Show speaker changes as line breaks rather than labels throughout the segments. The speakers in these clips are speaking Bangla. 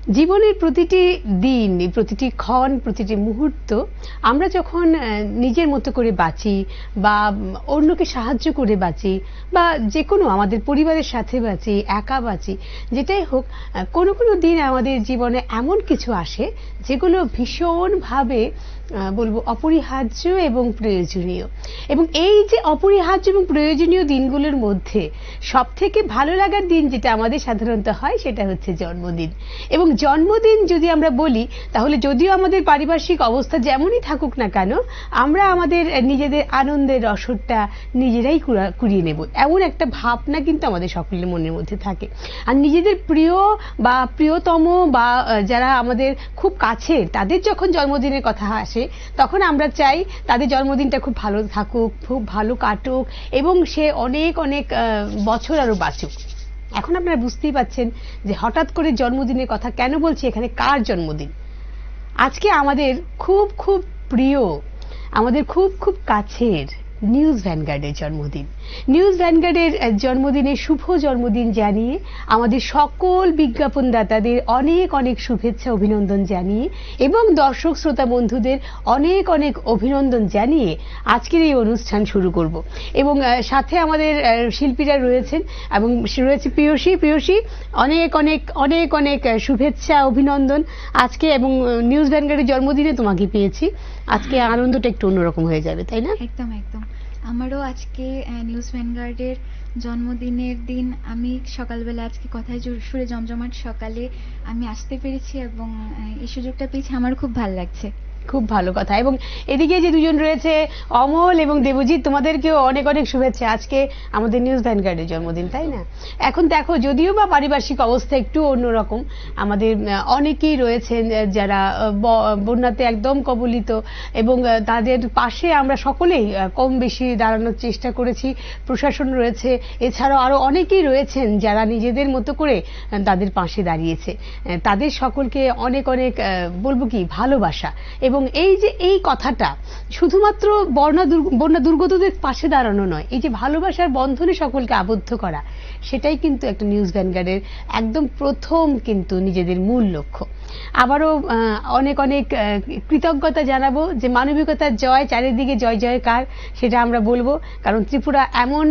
জীবনের প্রতিটি দিন, প্রতিটি ক্ষণ, প্রতিটি মুহূর্ত আমরা যখন নিজের মতো করে বাঁচি বা অন্যকে সাহায্য করে বাঁচি বা যে কোনো আমাদের পরিবারের সাথে বাঁচি, একা বাঁচি, যেটাই হোক, কোনো কোনো দিন আমাদের জীবনে এমন কিছু আসে যেগুলো ভীষণভাবে বলবো অপরিহার্য এবং প্রয়োজনীয়। এবং এই যে অপরিহার্য এবং প্রয়োজনীয় দিনগুলোর মধ্যে সব থেকে ভালো লাগার দিন যেটা আমাদের সাধারণত হয় সেটা হচ্ছে জন্মদিন। এবং জন্মদিন যদি আমরা বলি তাহলে যদিও আমাদের পারিপার্শ্বিক অবস্থা যেমনই থাকুক না কেন, আমরা আমাদের নিজেদের আনন্দের রসদটা নিজেরাই কুড়িয়ে নেব, এমন একটা ভাবনা কিন্তু আমাদের সকলের মনের মধ্যে থাকে। আর নিজেদের প্রিয় বা প্রিয়তম বা যারা আমাদের খুব কাছের তাদের যখন জন্মদিনের কথা আসে তখন আমরা চাই তাদের জন্মদিনটা খুব ভালো থাকুক, খুব ভালো কাটুক এবং সে অনেক অনেক বছর আরো বাঁচুক। এখন আপনারা বুঝতেই পাচ্ছেন যে হঠাৎ করে জন্মদিনের কথা কেন বলছি, এখানে কার জন্মদিন। আজকে আমাদের খুব খুব প্রিয়, আমাদের খুব খুব কাছের নিউজ ভ্যানগার্ডের জন্মদিন। নিউজ ভ্যানগার্ডের জন্মদিনে শুভ জন্মদিন জানিয়ে আমাদের সকল বিজ্ঞাপনদাতাদের অনেক অনেক শুভেচ্ছা অভিনন্দন জানিয়ে এবং দর্শক শ্রোতা বন্ধুদের অনেক অনেক অভিনন্দন জানিয়ে আজকের এই অনুষ্ঠান শুরু করব। এবং সাথে আমাদের শিল্পীরা রয়েছেন এবং রয়েছে প্রিয়সী, অনেক অনেক অনেক অনেক শুভেচ্ছা অভিনন্দন আজকে। এবং নিউজ ভ্যানগার্ডের জন্মদিনে তোমাকে পেয়েছি, আজকে আনন্দটা একটু অন্যরকম হয়ে যাবে, তাই না?
একদম একদম। আমারও আজকে নিউজ ভ্যানগার্ডের জন্মদিনের দিন। আমি সকালবেলা আজকে কথায় সুরে জমজমাট সকালে আমি আসতে পেরেছি এবং এই সুযোগটা পেয়েছি, আমার খুব ভালো লাগছে।
খুব ভালো কথা। এবং এদিকে যে দুজন রয়েছে অমল এবং দেবজিৎ, তোমাদেরকেও অনেক অনেক শুভেচ্ছা। আজকে আমাদের নিউজ ভ্যানগার্ডের জন্মদিন, তাই না? এখন দেখো, যদিও বা পারিপার্শ্বিক অবস্থা একটু অন্যরকম, আমাদের অনেকেই রয়েছেন যারা বন্যাতে একদম কবলিত এবং তাদের পাশে আমরা সকলেই কম বেশি দাঁড়ানোর চেষ্টা করেছি। প্রশাসন রয়েছে, এছাড়াও আরো অনেকেই রয়েছেন যারা নিজেদের মতো করে তাদের পাশে দাঁড়িয়েছে। তাদের সকলকে অনেক অনেক বলবো কি ভালোবাসা। এবং এই যে এই কথাটা শুধুমাত্র বন্যা দুর্গতদের পাশে দাঁড়ানো নয়, এই যে ভালোবাসার বন্ধনে সকলকে আবদ্ধ করা, সেটাই কিন্তু একটা নিউজ ভ্যানগার্ডের একদম প্রথম কিন্তু নিজেদের মূল লক্ষ্য। আবারও অনেক অনেক কৃতজ্ঞতা জানাবো যে মানবিকতার জয়, চারিদিকে জয় জয়কার, সেটা আমরা বলবো। কারণ ত্রিপুরা এমন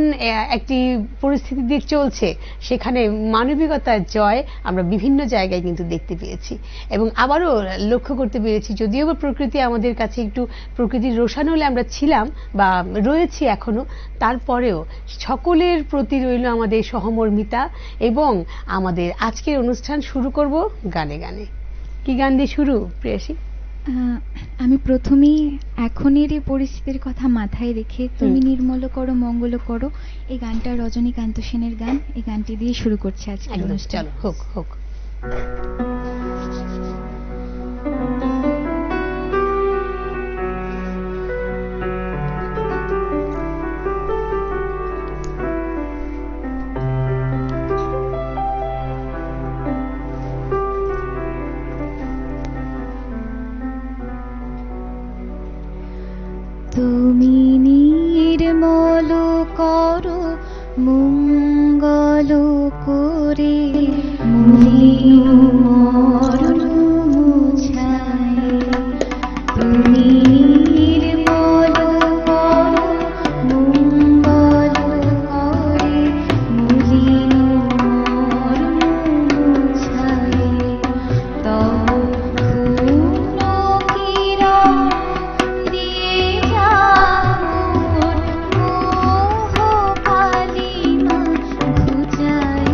একটি পরিস্থিতি দিক চলছে, সেখানে মানবিকতার জয় আমরা বিভিন্ন জায়গায় কিন্তু দেখতে পেয়েছি। এবং আবারও লক্ষ্য করতে পেরেছি, যদিও বা প্রকৃতি আমাদের কাছে একটু প্রকৃতির রোষানলে আমরা ছিলাম বা রয়েছি এখনো, তারপরেও সকলের প্রতি রইল আমাদের সহমর্মিতা। এবং আমাদের আজকের অনুষ্ঠান শুরু করব গানে গানে। কি গান দিয়ে শুরু, প্রেয়সী?
আমি প্রথমেই এখনের এই পরিস্থিতির কথা মাথায় রেখে তুমি নির্মল করো মঙ্গল করো, এই গানটা রজনীকান্ত সেনের গান, এই গানটি দিয়ে শুরু করছি আজকে।
চলো, হোক হোক।
তুমি নির্মল করো মঙ্গল করে, মরণ মুছায়। তুমি নির্মল করো মঙ্গল করে, মলিন মরণ মুছায়। তব পূর্ণ কিরণ দিয়ে যাও মোহ কালিমা ঘুচায়।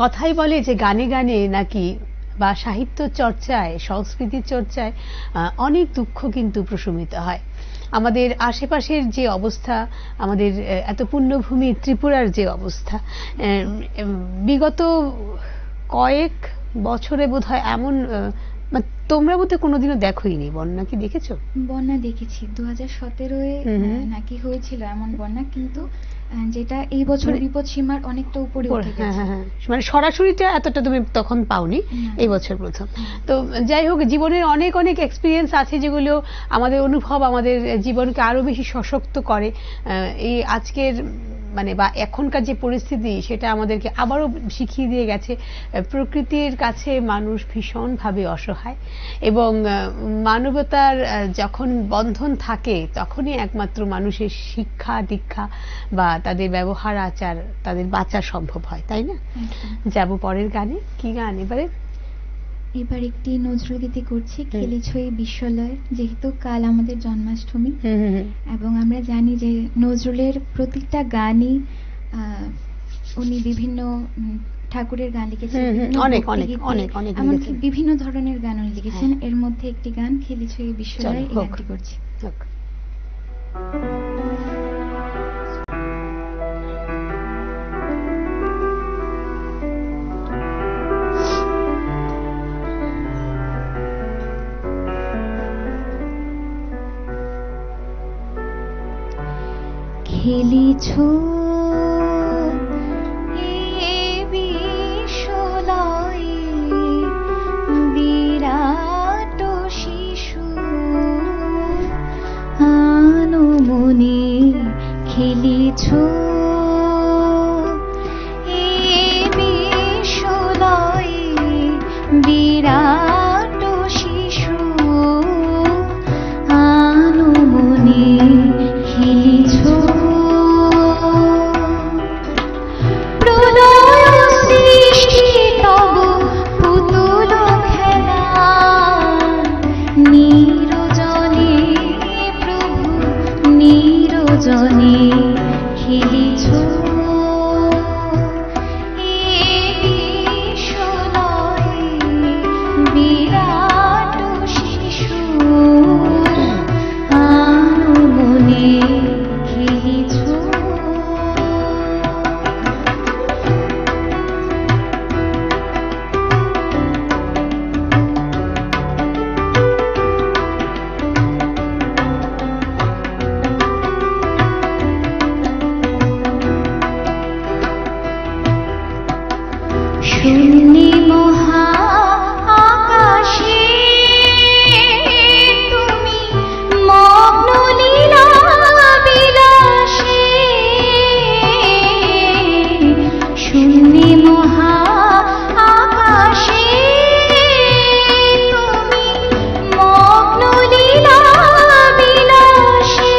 কথাই বলে যে গানে গানে নাকি বা সাহিত্য চর্চায়, সংস্কৃতির চর্চায় অনেক দুঃখ কিন্তু প্রশমিত হয়। আমাদের আশেপাশের যে অবস্থা, আমাদের এত পুণ্যভূমি ত্রিপুরার যে অবস্থা, বিগত কয়েক বছরে বোধহয় এমন, তোমরা বোধহয় কোনোদিনও দেখোইনি বন্যা, কি দেখেছো?
বন্যা দেখেছি 2017-এ নাকি হয়েছিল এমন বন্যা, কিন্তু যেটা এই বছর বিপদ সীমার অনেকটা উপরে উঠে গেছে।
মানে সরাসরিটা এতটা তুমি তখন পাওনি, এই বছর প্রথম। তো যাই হোক, জীবনের অনেক অনেক এক্সপিরিয়েন্স আছে যেগুলো আমাদের অনুভব, আমাদের জীবনকে আরো বেশি সশক্ত করে। এই আজকের মানে বা এখনকার যে পরিস্থিতি, সেটা আমাদেরকে আবারও শিখিয়ে দিয়ে গেছে প্রকৃতির কাছে মানুষ ভীষণভাবে অসহায়, এবং মানবতার যখন বন্ধন থাকে তখনই একমাত্র মানুষের শিক্ষা দীক্ষা বা তাদের ব্যবহার আচার, তাদের বাঁচা সম্ভব হয়, তাই না? যাব পরের গানে। কি গান এবারে?
এবার একটি নজরুল গীতি করছি, খেলেছ এই বিশ্বলয়। যেহেতু কাল আমাদের জন্মাষ্টমী, এবং আমরা জানি যে নজরুলের প্রতিটা গানই উনি বিভিন্ন ঠাকুরের গান লিখেছেন, এমনকি বিভিন্ন ধরনের গান উনি লিখেছেন। এর মধ্যে একটি গান খেলেছ এই বিশ্বলয়, এই গানটি করছি। খেলিছ বিশ্বলয়ে বিরাট শিশু আনমনে, খেলিছ বিশ্বলয়ে বিরাট শিশু আনমনে, খেলিছ জনে, খেলিছ বিশ্বলয়ে বিরাট শিশু আনমনে, খেলিছ। শূন্যে মহা আকাশে তুমি মগ্ন লীলা বিলাসে, শূন্যে মহা আকাশে তুমি মগ্ন লীলা বিলাসে,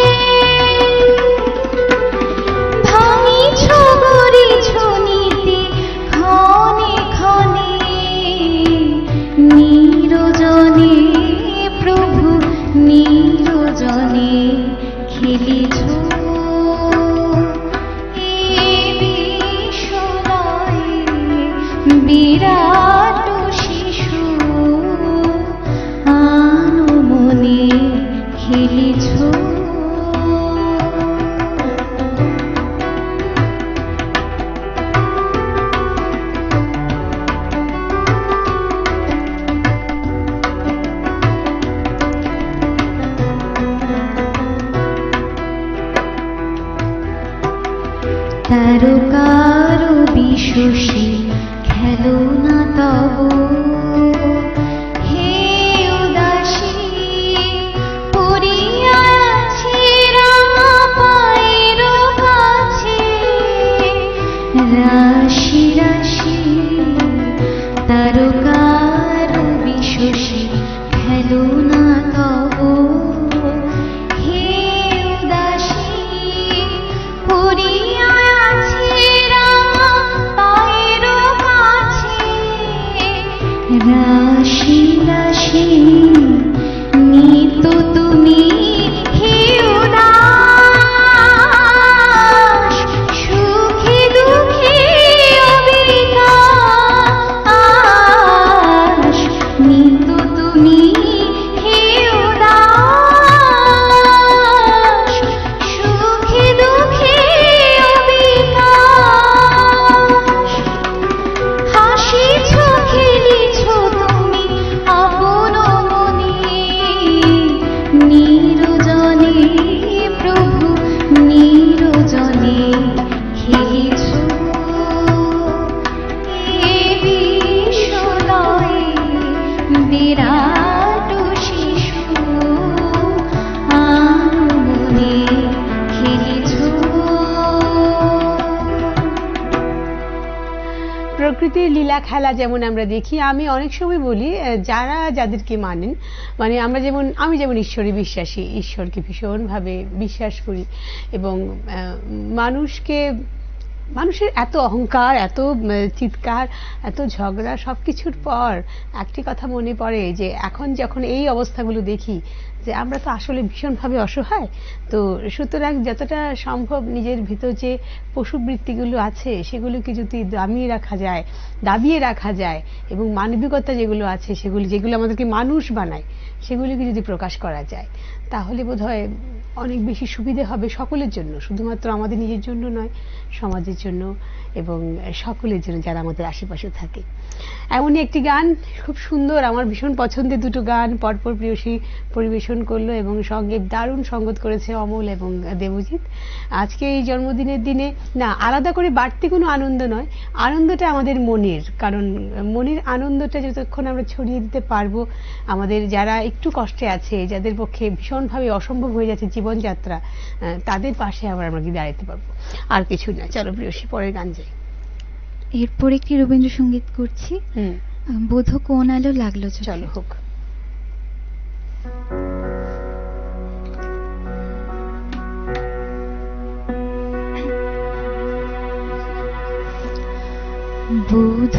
ভাঙিছ গড়িছ নীতি ক্ষণে ক্ষণে, নিরজনে প্রভু নিরজনে, খেলিছ বিশ্বলয়ে বিরাট শিশু আনমনে, খেলিছ। তারকার বিশ্বসী খেলো না তব, হে উদাসী পড়িয়া আছে রাঙা পায়ের কাছে, রাশি রাশি তারকার বিশ্বসী খেলো না তব, হে উদাসী পড়িয়া আছে রাঙা পায়ের কাছে,
প্রকৃতির লীলা খেলা যেমন আমরা দেখি, আমি অনেক সময় বলি যারা যাদেরকে মানেন, মানে আমি যেমন ঈশ্বরে বিশ্বাসী, ঈশ্বরকে ভীষণভাবে বিশ্বাস করি, এবং মানুষের এত অহংকার, এত চিৎকার, এত ঝগড়া, সবকিছুর পর একটি কথা মনে পড়ে যে এখন যখন এই অবস্থাগুলো দেখি যে আমরা তো আসলে ভীষণভাবে অসহায়। তো সুতরাং যতটা সম্ভব নিজের ভিতর যে পশুবৃত্তিগুলো আছে সেগুলোকে যদি দাবিয়ে রাখা যায় এবং মানবিকতা যেগুলো আছে যেগুলো আমাদেরকে মানুষ বানায় সেগুলিকে যদি প্রকাশ করা যায়, তাহলে বোধহয় অনেক বেশি সুবিধে হবে সকলের জন্য, শুধুমাত্র আমাদের নিজের জন্য নয়, সমাজের জন্য এবং সকলের জন্য যারা আমাদের আশেপাশে থাকে। এমনই একটি গান, খুব সুন্দর, আমার ভীষণ পছন্দের দুটো গান পরপর প্রিয়সী পরিবেশন করলো এবং সঙ্গে দারুণ সঙ্গত করেছে অমল এবং দেবজিৎ। আজকে এই জন্মদিনের দিনে না আলাদা করে বাড়তি কোনো আনন্দ নয়, আনন্দটা আমাদের মনের, কারণ মনের আনন্দটা যতক্ষণ আমরা ছড়িয়ে দিতে পারবো, আমাদের যারা একটু কষ্টে আছে, যাদের পক্ষে ভীষণভাবে অসম্ভব হয়ে যাচ্ছে জীবনযাত্রা, তাদের পাশে আমরা কি দাঁড়াতে পারবো, আর কিছু না। চলো প্রিয়সী, পরের গান যাই।
এরপর একটি রবীন্দ্রসঙ্গীত করছি, বোধ কোন আলো লাগলো।
চলো হোক।
বোধ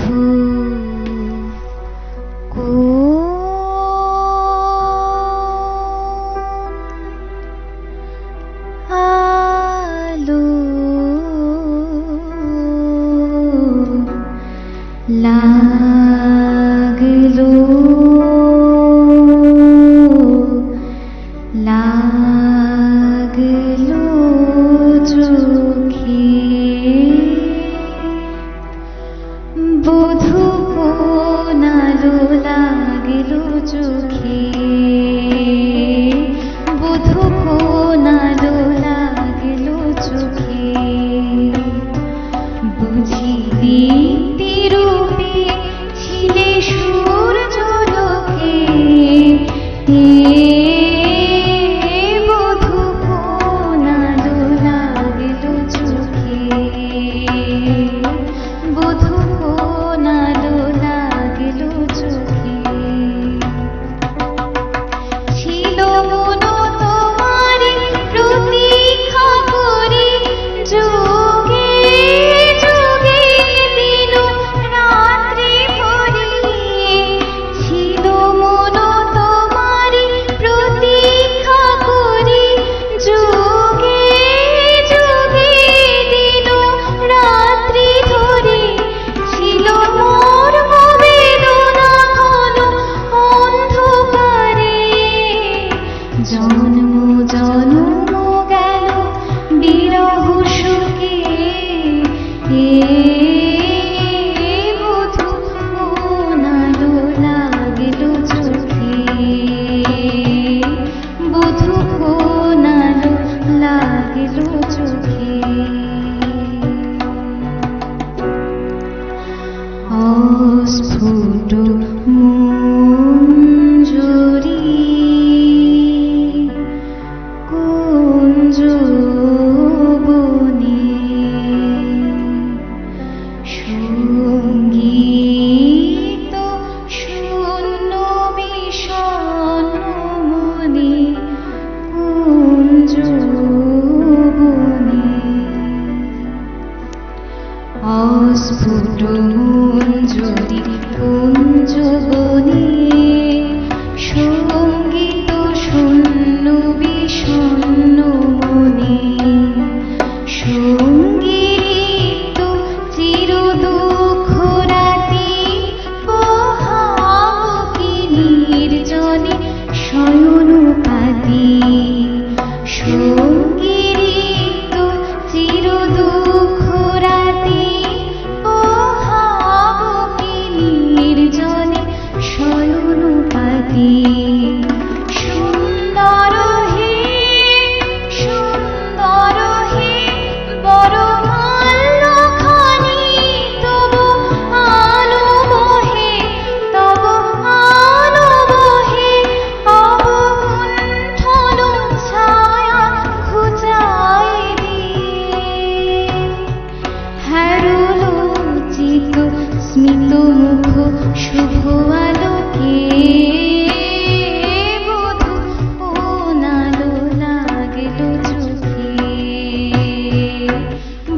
চোখে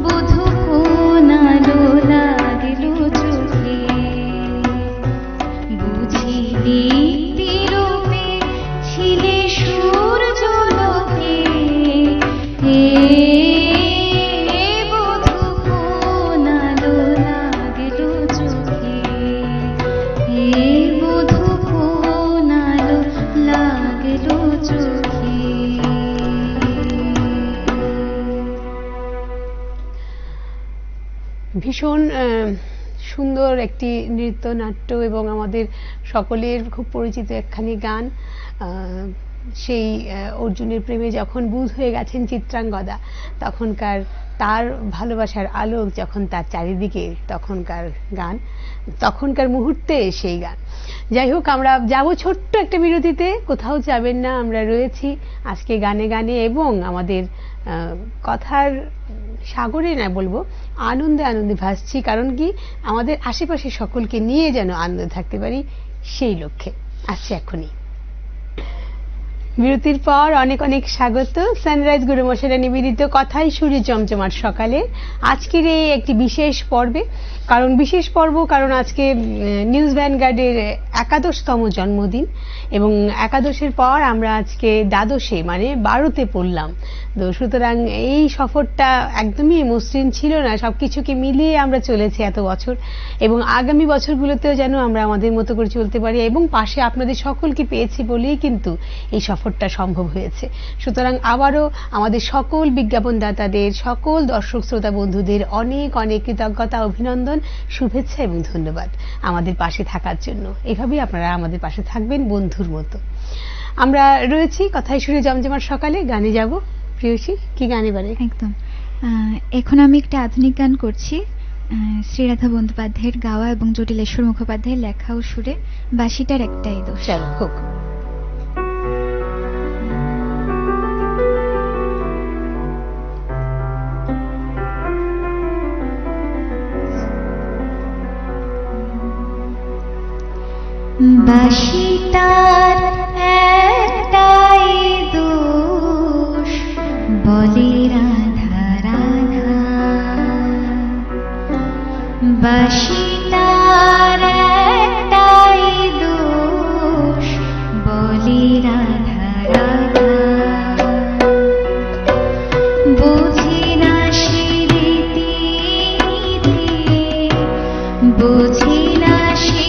বধূ কোন আলো লাগিল চোখে বুঝিলি তীরূপে ছিলে সূর্য লোকে বধূ কোন আলো লাগিল চোখে বধূ কোন আলো লাগিল চোখে।
ভীষণ সুন্দর একটি নৃত্য নাট্য এবং আমাদের সকলের খুব পরিচিত একখানি গান। সেই অর্জুনের প্রেমে যখন বুঁদ হয়ে গেছেন চিত্রাঙ্গদা, তখনকার তার ভালোবাসার আলোক যখন তার চারিদিকে, তখনকার গান, তখনকার মুহূর্তে সেই গান। যাই হোক, আমরা যাব ছোট্ট একটা বিরতিতে, কোথাও যাবেন না, আমরা রয়েছি আজকে গানে গানে এবং আমাদের কথার সাগরে না বলবো, আনন্দে আনন্দে ভাসছি। কারণ কি, আমাদের আশেপাশে সকলকে নিয়ে যেন আনন্দে থাকতে পারি, সেই লক্ষ্যে আসছি এখনই। বিরতির পর অনেক অনেক স্বাগত সানরাইজ গুরুমশাইরা নিবেদিত কথাই সুরে জমজমাট সকালে আজকের এই একটি বিশেষ পর্বে। কারণ বিশেষ পর্ব, কারণ আজকে নিউজ ভ্যানগার্ডের একাদশতম জন্মদিন এবং একাদশের পর আমরা আজকে দ্বাদশে মানে 12তে পড়লাম। তো সুতরাং এই সফরটা একদমই মসৃণ ছিল না, সবকিছুকে মিলিয়ে আমরা চলেছি এত বছর এবং আগামী বছরগুলোতেও যেন আমরা আমাদের মতো করে চলতে পারি এবং পাশে আপনাদের সকলকে পেয়েছি বলেই কিন্তু এই সফরটা সম্ভব হয়েছে। সুতরাং আবারও আমাদের সকল বিজ্ঞাপনদাতাদের, সকল দর্শক শ্রোতা বন্ধুদের অনেক অনেক কৃতজ্ঞতা, অভিনন্দন, শুভেচ্ছা এবং ধন্যবাদ আমাদের পাশে থাকার জন্য। এভাবেই আপনারা আমাদের পাশে থাকবেন বন্ধুর মতো। আমরা রয়েছি কথাই সুরে জমজমাট সকালে, গানে যাব। প্রিয়সী, কি গান এবারে?
একদম, এখন আমি একটা আধুনিক গান করছি, শ্রীরাধা বন্দ্যোপাধ্যায়ের গাওয়া এবং জটিলেশ্বর মুখোপাধ্যায়ের লেখা ও সুরে, বাঁশিটার একটাই দোষ।
চলো হোক।
বাঁশিটার একটাই দোষ, বলে রাধা রাধা। বাঁশিটার একটাই দোষ, বলে রাধা রাধা। বুঝি না সে রীতি, বুঝি না সে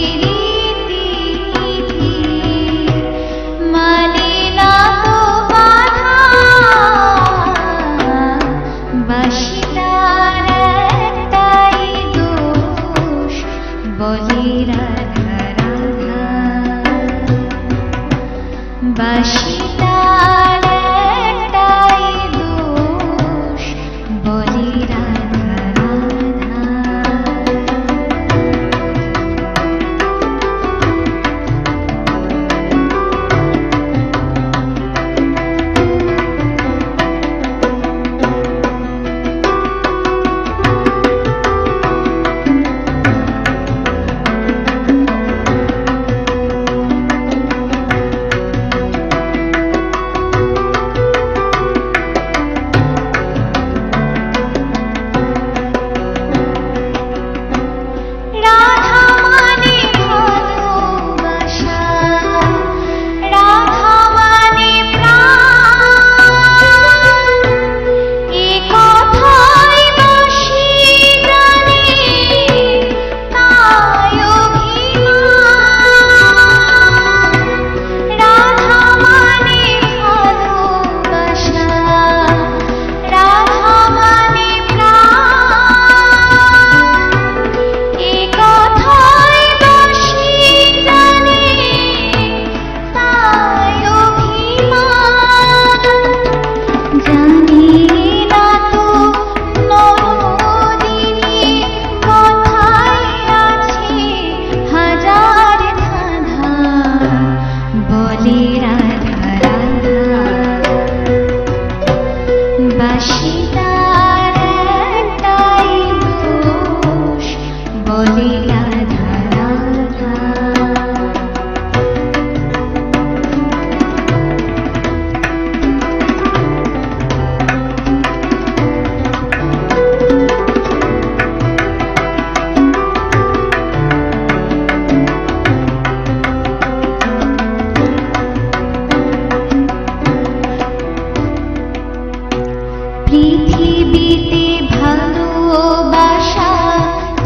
পৃথিবীতে ভালোবাসা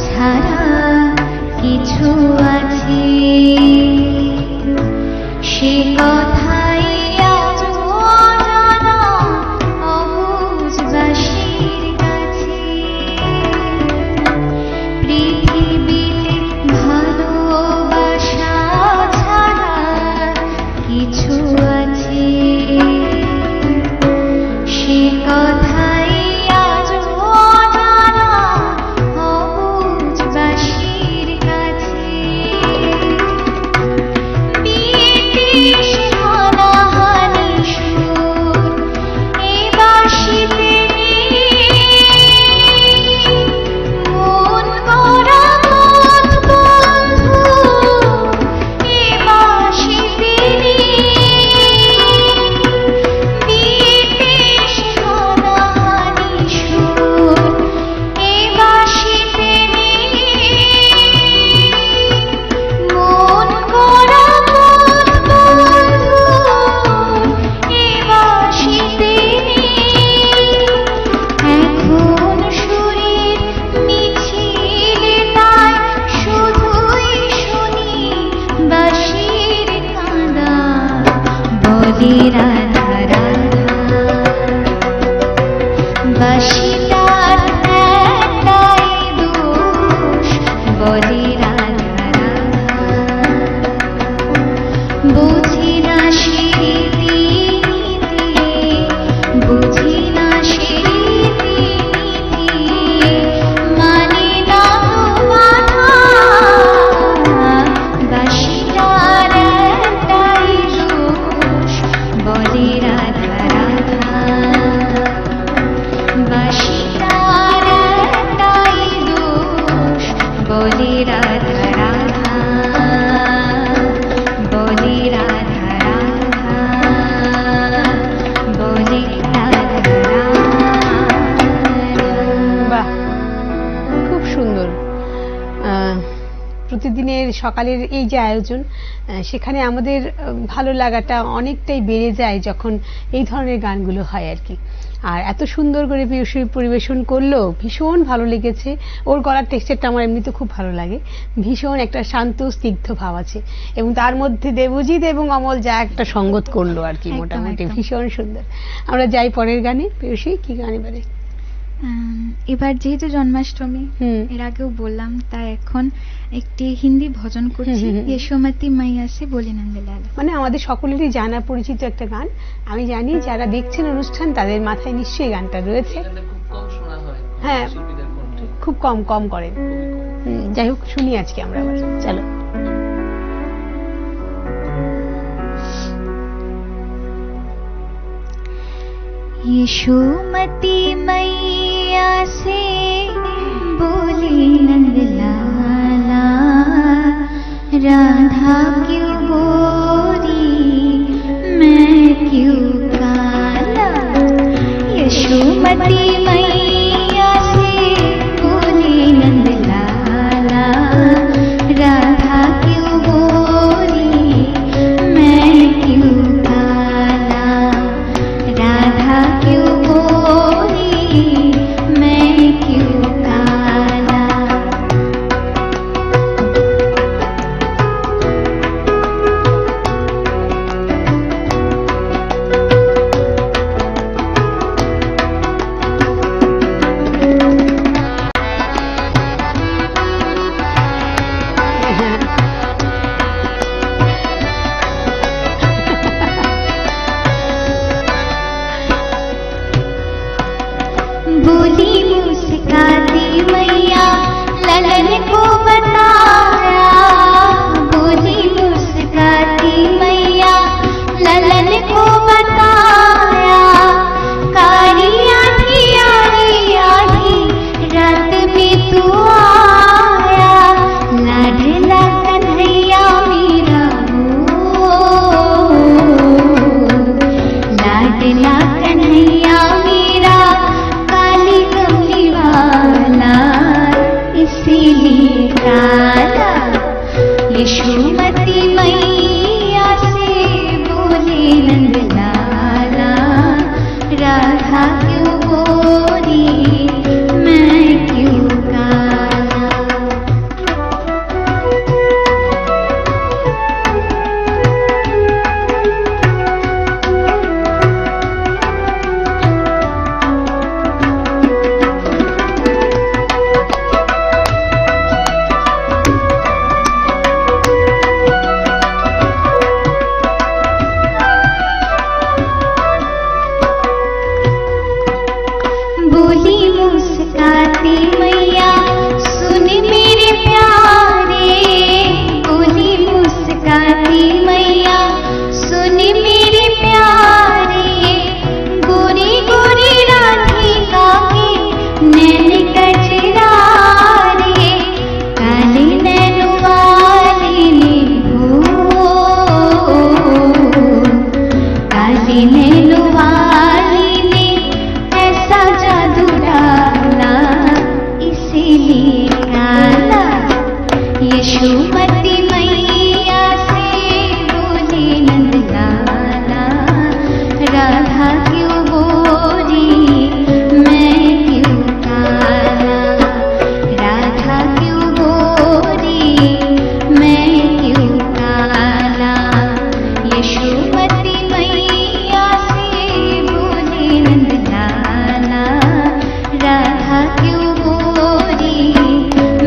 ছাড়া কিছু আছে, সে কথাই আজ অজানা অবুঝবাসীর কাছে। পৃথিবীতে ভালোবাসা ছাড়া কিছু আছে, সে কথাই আজ অজানা অবুঝবাসীর কাছে। বিদেশ হানাহানি সুর এ বাঁশিতে মন গড়া পথ বন্ধু এ বাঁশিতে বিদেশ হানাহানি সুর এ বাঁশিতে মন গড়া পথ বন্ধু এ বাঁশিতে। এখন সুরের মিছিলে তাই শুধুই শুনি বাঁশির কাঁদা, বলি রাধা রাধা। বাঁশিটার একটাই দোষ, বলি রাধা রাধা। বুঝি না স্মৃতি নীতি, বুঝি না স্মৃতি নীতি, মানে না তো বাধা। বাঁশিটার একটাই দোষ, বলি রাধা রাধা। বাঁশিটার একটাই দোষ, বলি রাধা রাধা, বলি রাধা রাধা, বলি রাধা রাধা।
বাহ, খুব সুন্দর। প্রতিদিনের সকালের এই যে আয়োজন, সেখানে আমাদের ভালো লাগাটা অনেকটাই বেড়ে যায় যখন এই ধরনের গানগুলো হয় আর কি। আর এত সুন্দর করে পিয়সী পরিবেশন করলো, ভীষণ ভালো লেগেছে। ওর গলার টেক্সচারটা আমার এমনিতে খুব ভালো লাগে, ভীষণ একটা শান্ত স্নিগ্ধ ভাব আছে, এবং তার মধ্যে দেবজিৎ এবং অমল যা একটা সঙ্গত করলো আর কি,
একদম,
মোটামুটি
একদম।
ভীষণ সুন্দর। আমরা যাই পরের গানে। পিয়সী, কি গান এবারে?
এবার যেহেতু জন্মাষ্টমী,
হুম।
এর আগেও বললাম, তাই এখন একটি হিন্দি ভজন করছি,
হুম, হুম, হুম।
যশোমতী মাইয়া সে বলি নন্দলাল।
মানে আমাদের সকলেরই জানা পরিচিত একটা গান। আমি জানি যারা দেখছেন অনুষ্ঠান তাদের মাথায় নিশ্চয়ই গানটা রয়েছে।
এখানে খুব কম শোনা হয়
হ্যাঁ,
শিল্পীদের কণ্ঠে,
খুব কম কম করেন। যাই হোক, শুনি আজকে আমরা আবার। চলো।
यशोमती मैया से बोली नंदलाला, राधा क्यों गोरी मैं क्यों काला। यशोमती मैया से बोली नंदलाला, राधा क्यों गोरी मैं क्यों काला। राधा क्यों गोरी मैं क्यों काला। बोली मुस्काती मैया ललन को बताया, बोली मुस्काती मैया ललन को बताया। कारी आधी रात में तू आया, लाडला कन्हैया मेरा हो, लाडला कन्हैया मेरा काली कमली वाला इसीलिए काला। यशोमती मैया से बोले नंदलाला, राधा क्यों बोली मुस्काती मैया सुन मेरे प्यारे, बोली मुस्काती मैया सुन मेरे प्यारे, गोरी गोरी राधिका के नैन कजरारे, काले नैन वाली ने हो, काले नैन वाली ने ऐसा जादू डाला, इसीलिए काला। यशोमती मैया से बोले नंद लाला, राधा क्यों गोरी मैं क्यों काला, राधा क्यों गोरी मैं क्यों काला। यशोमती मैया से बोले नंद लाला, राधा क्यों गोरी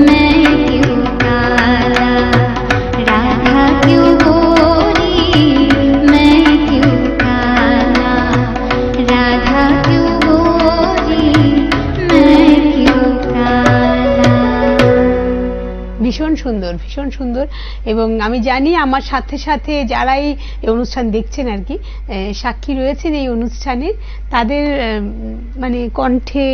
मैं क्यों काला, राधा क्यों गोरी मैं क्यों काला, राधा क्यों गोरी मैं क्यों काला।
ভীষণ সুন্দর, ভীষণ সুন্দর। এবং আমি জানি আমার সাথে সাথে যারাই এই অনুষ্ঠান দেখছেন আর কি, সাক্ষী রয়েছেন এই অনুষ্ঠানে, তাদের মানে কণ্ঠে,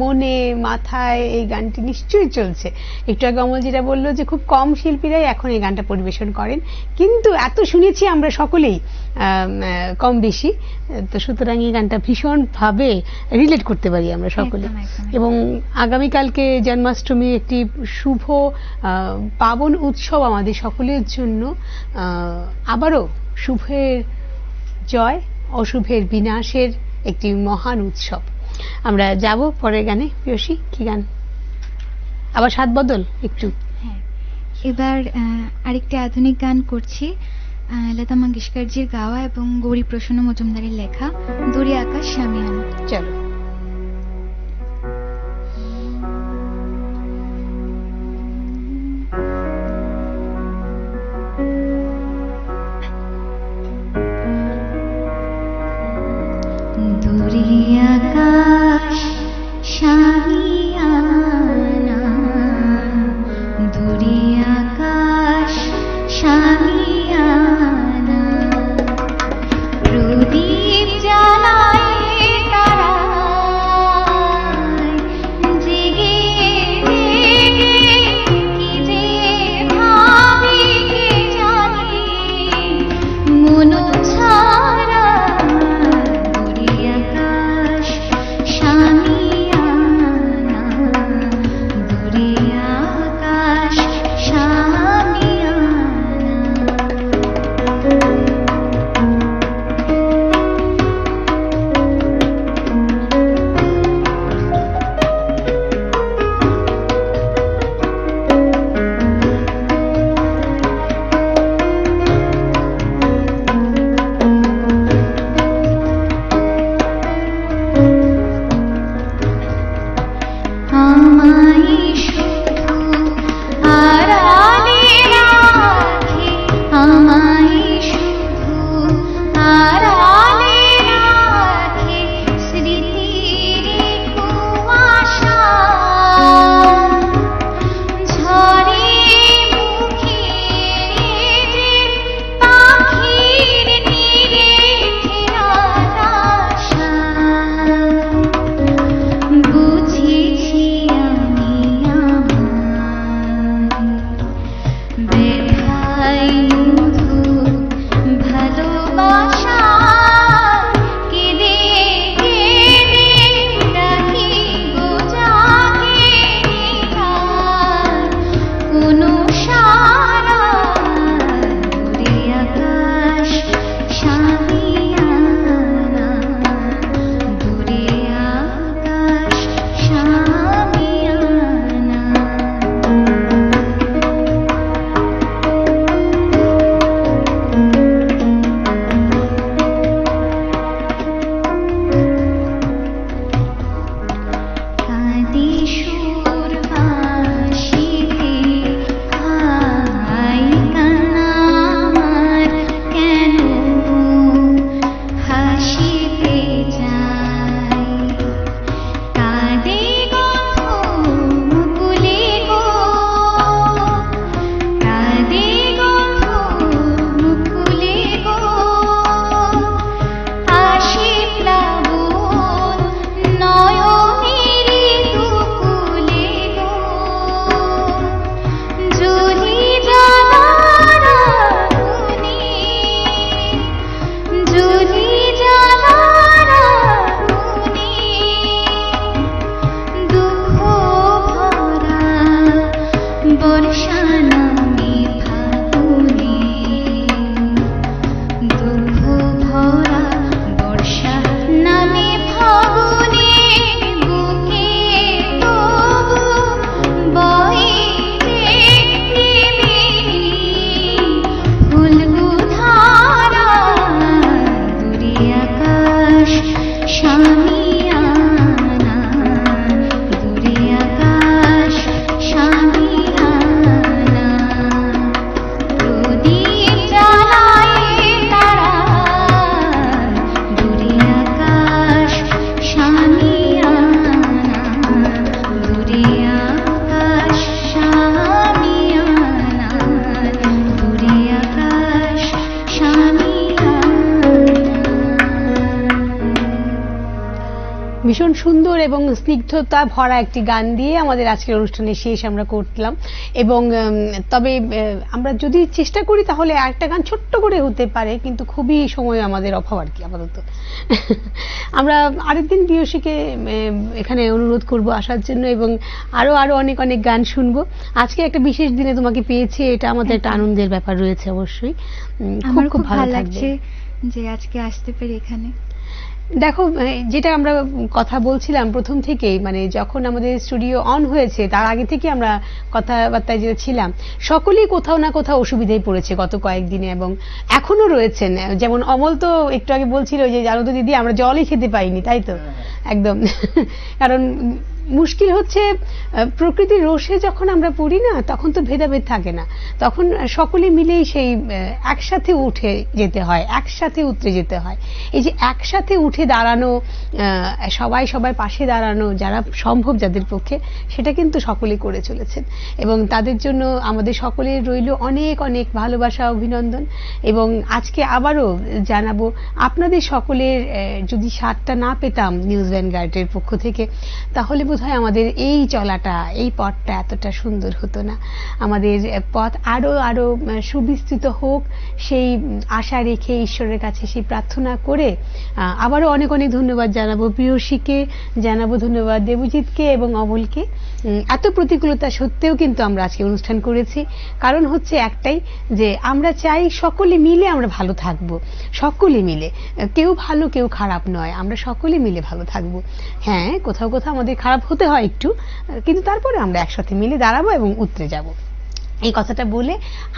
মনে, মাথায় এই গানটি নিশ্চয়ই চলছে। একটু আগে অমল যেটা বললো যে খুব কম শিল্পীরাই এখন এই গানটা পরিবেশন করেন, কিন্তু এত শুনেছি আমরা সকলেই কম বেশি, তো সুতরাং এই গানটা ভীষণ ভাবে রিলেট করতে পারি আমরা সকলে।
একদম, একদম।
এবং আগামীকালকে জন্মাষ্টমী একটি শুভ পাবন উৎসব আমাদের সকলের জন্য, আবারও শুভের জয়, অশুভের বিনাশের একটি মহান উৎসব। আমরা যাব পরের গানে। প্রিয়সী, কি গান? আবার সাত বদল একটু।
হ্যাঁ, এবার আরেকটি আধুনিক গান করছি, লতা মঙ্গেশকরজির গাওয়া এবং গৌরী প্রসন্ন মজুমদারের লেখা, দূরে আকাশ শামিয়ানা।
চলো।
দূরে আকাশ শামিয়ানা, দূরে আকাশ শামিয়ানা, প্রদীপ জ্বালায় তারা
ভীষণ সুন্দর এবং স্নিগ্ধতা ভরা একটি গান দিয়ে আমাদের আজকের অনুষ্ঠানের শেষ আমরা করলাম। এবং তবে আমরা যদি চেষ্টা করি তাহলে একটা গান ছোট্ট করে হতে পারে, কিন্তু খুবই সময় আমাদের অভাব আর কি আপাতত। আমরা আরেকদিন প্রিয়সীকে এখানে অনুরোধ করব আসার জন্য, এবং আরো আরো অনেক অনেক গান শুনবো। আজকে একটা বিশেষ দিনে তোমাকে পেয়েছি, এটা আমাদের একটা আনন্দের ব্যাপার রয়েছে অবশ্যই।
আমার খুব ভালো
লাগছে
লাগছে যে আজকে আসতে পেরে এখানে।
দেখো, যেটা আমরা কথা বলছিলাম প্রথম থেকেই, মানে যখন আমাদের স্টুডিও অন হয়েছে তার আগে থেকে আমরা কথাবার্তায় যে ছিলাম, সকলেই কোথাও না কোথাও অসুবিধায় পড়েছে গত কয়েকদিনে, এবং এখনো রয়েছেন। যেমন অমল তো একটু আগে বলছিল যে জানো তো দিদি, আমরা জলই খেতে পাইনি, তাই তো? একদম। কারণ মুশকিল হচ্ছে প্রকৃতির রোষে যখন আমরা পড়ি না, তখন তো ভেদাভেদ থাকে না, তখন সকলে মিলেই সেই একসাথে উঠে যেতে হয়, একসাথে উতরে যেতে হয়। এই যে একসাথে উঠে দাঁড়ানো, সবাই সবার পাশে দাঁড়ানো যারা সম্ভব যাদের পক্ষে, সেটা কিন্তু সকলেই করে চলেছেন, এবং তাদের জন্য আমাদের সকলের রইল অনেক অনেক ভালোবাসা, অভিনন্দন। এবং আজকে আবারও জানাবো, আপনাদের সকলের যদি সাথটা না পেতাম নিউজ ভ্যানগার্ডের পক্ষ থেকে, তাহলে বোধহয় আমাদের এই চলাটা, এই পথটা এতটা সুন্দর হতো না। আমাদের পথ আরো আরো সুবিস্তৃত হোক, সেই আশা রেখে ঈশ্বরের কাছে সেই প্রার্থনা করে আবারও অনেক অনেক ধন্যবাদ জানাবো প্রিয়সীকে, জানাবো ধন্যবাদ দেবজিৎকে এবং অমলকে। এত প্রতিকূলতা সত্ত্বেও কিন্তু আমরা আজকে অনুষ্ঠান করেছি, কারণ হচ্ছে একটাই, যে আমরা চাই সকলে মিলে আমরা ভালো থাকবো, সকলে মিলে, কেউ ভালো কেউ খারাপ নয়, আমরা সকলে মিলে ভালো থাকবো। হ্যাঁ, কোথাও কোথাও আমাদের খারাপ হতে হয় একটু, কিন্তু তারপরে আমরা একসাথে মিলে দাঁড়াবো এবং উতরে যাব। এই কথাটা বলে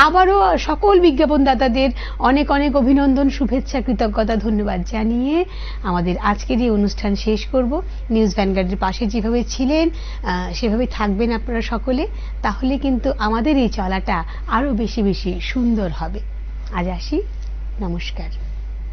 আবারও সকল বিজ্ঞাপনদাতাদের অনেক অনেক অভিনন্দন, শুভেচ্ছা, কৃতজ্ঞতা, ধন্যবাদ জানিয়ে আমাদের আজকের এই অনুষ্ঠান শেষ করব। নিউজ ভ্যানগার্ডের পাশে যেভাবে ছিলেন সেভাবে থাকবেন আপনারা সকলে, তাহলে কিন্তু আমাদের এই চলাটা আরো বেশি বেশি সুন্দর হবে। আজ আসি, নমস্কার।